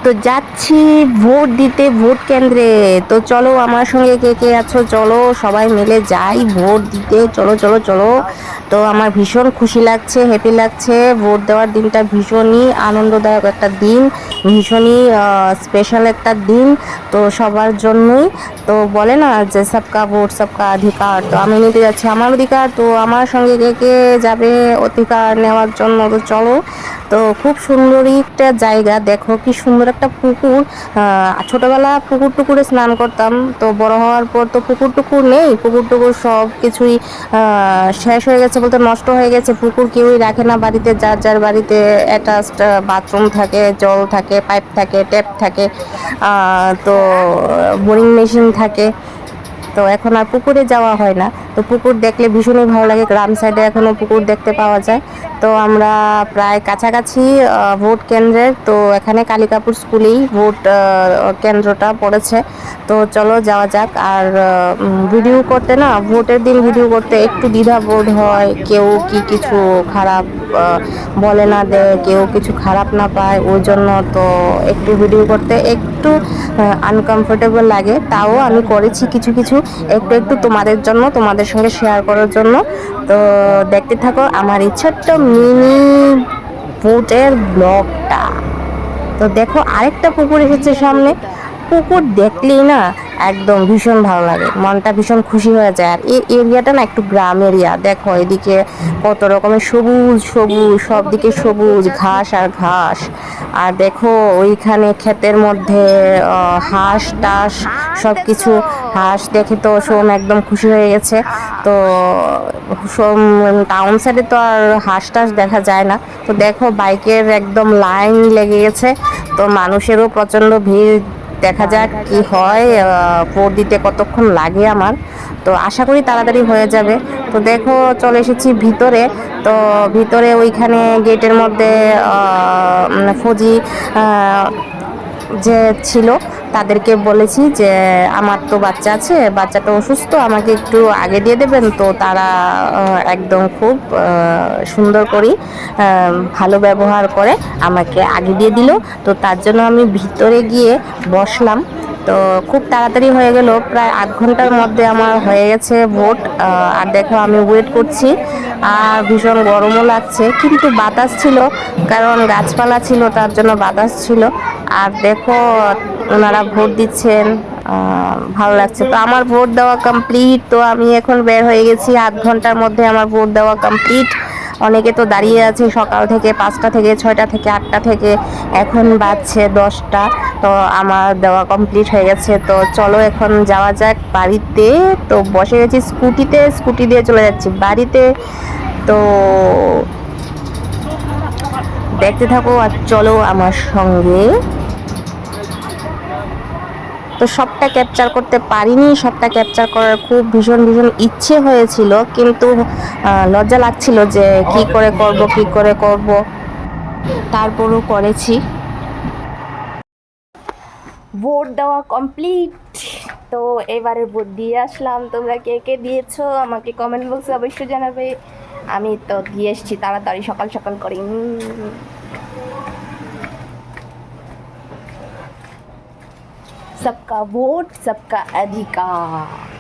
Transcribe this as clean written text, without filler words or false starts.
তো যাচ্ছি ভোট দিতে ভোট কেন্দ্রে। তো চলো আমার সঙ্গে কে কে আছো, চলো সবাই মিলে যাই ভোট দিতে। চলো চলো চলো। তো আমার ভীষণ খুশি লাগছে, হ্যাপি লাগছে। ভোট দেওয়ার দিনটা ভীষণই আনন্দদায়ক একটা দিন, ভীষণই স্পেশাল একটা দিন। তো সবার জন্যই তো বলে না যে সবকা ভোট সবকা অধিকার, তো আমি নিতে যাচ্ছি আমার অধিকার। তো আমার সঙ্গে কে কে যাবে অধিকার নেওয়ার জন্য? তো চলো। তো খুব সুন্দরই একটা জায়গা, দেখো কি সুন্দর একটা পুকুর। ছোটবেলা পুকুর টুকুরে স্নান করতাম, তো বড় হওয়ার পর তো পুকুর টুকুর নেই, পুকুর টুকুর সব কিছুই শেষ হয়ে গেছে, বলতে নষ্ট হয়ে গেছে। পুকুর কেউই রাখে না বাড়িতে, যার যার বাড়িতে অ্যাটাচড বাথরুম থাকে, জল থাকে, পাইপ থাকে, ট্যাপ থাকে, তো বোরিং মেশিন থাকে। তো এখন আর পুকুরে যাওয়া হয় না। তো পুকুর দেখলে ভীষণই ভালো লাগে, গ্রাম সাইডে এখনো পুকুর দেখতে পাওয়া যায়। তো আমরা প্রায় কাছাকাছি ভোট কেন্দ্রের। তো এখানে কালিকাপুর স্কুলেই ভোট কেন্দ্রটা পড়েছে। তো চলো যাওয়া যাক। আর ভিডিও করতে না, ভোটের দিন ভিডিও করতে একটু দ্বিধাবোধ হয়, কেউ কি কিছু খারাপ বলে না দেয়, কেউ কিছু খারাপ না পায়, ওই জন্য তো একটু ভিডিও করতে একটু আনকমফোর্টেবল লাগে। তাও আমি করেছি কিছু কিছু, একটু একটু তোমাদের জন্য, তোমাদের সঙ্গে শেয়ার করার জন্য। তো দেখতে থাকো আমার এই ছোট্ট মিনি ভোটের ব্লগটা। তো দেখো আরেকটা পুকুর এসেছে সামনে। পুকুর দেখলেই না একদম ভীষণ ভালো লাগে, মনটা ভীষণ খুশি হয়ে যায়। আর এই এরিয়াটা না একটু গ্রাম এরিয়া, দেখো এদিকে কত রকমের সবুজ সবুজ, সব দিকে সবুজ ঘাস আর ঘাস। আর দেখো ওইখানে ক্ষেতের মধ্যে হাঁস টাস সব কিছু। হাঁস দেখে তো সোম একদম খুশি হয়ে গেছে। তো সোম টাউন সাইডে তো আর হাঁস টাস দেখা যায় না। তো দেখো বাইকের একদম লাইন লেগে গেছে। তো মানুষেরও প্রচণ্ড ভিড়। দেখা যাক কি হয়, ভোট দিতে কতক্ষণ লাগে আমার। তো আশা করি তাড়াতাড়ি হয়ে যাবে। তো দেখো চলে এসেছি ভিতরে। তো ভিতরে ওইখানে গেটের মধ্যে ফৌজি যে ছিল তাদেরকে বলেছি যে আমার তো বাচ্চা আছে, বাচ্চাটা অসুস্থ, আমাকে একটু আগে দিয়ে দেবেন। তো তারা একদম খুব সুন্দর করে ভালো ব্যবহার করে আমাকে আগে দিয়ে দিল। তো তার জন্য আমি ভিতরে গিয়ে বসলাম। তো খুব তাড়াতাড়ি হয়ে গেল, প্রায় আধ ঘন্টার মধ্যে আমার হয়ে গেছে ভোট। আর দেখো আমি ওয়েট করছি, আর ভীষণ গরমও লাগছে, কিন্তু বাতাস ছিল, কারণ গাছপালা ছিল তার জন্য বাতাস ছিল। আর দেখো ওনারা ভোট দিচ্ছেন, ভালো লাগছে। তো আমার ভোট দেওয়া কমপ্লিট। তো আমি এখন বের হয়ে গেছি, আধ ঘন্টার মধ্যে আমার ভোট দেওয়া কমপ্লিট। অনেকে তো দাঁড়িয়ে আছে সকাল থেকে, 5টা থেকে, 6টা থেকে, 8টা থেকে, এখন বাজছে 10টা। তো আমার দেওয়া কমপ্লিট হয়ে গেছে। তো চলো এখন যাওয়া যাক বাড়িতে। তো বসে গেছি স্কুটিতে, স্কুটি দিয়ে চলে যাচ্ছি বাড়িতে। তো দেখতে থাকো আর চলো আমার সঙ্গে। তো সবটা ক্যাপচার করতে পারিনি, সবটা ক্যাপচার করার খুব ভীষণ ভীষণ ইচ্ছে হয়েছিল, কিন্তু লজ্জা লাগছিল যে কি করে করব কি করে করব, তারপরও করেছি। ভোট দেওয়া কমপ্লিট। তো এবারে ভোট দিয়ে আসলাম। তোমরা কে কে দিয়েছো আমাকে কমেন্ট বক্সে অবশ্যই জানাবে। আমি তো দিয়ে এসেছি তাড়াতাড়ি সকাল সকাল করে। सबका वोट सबका अधिकार।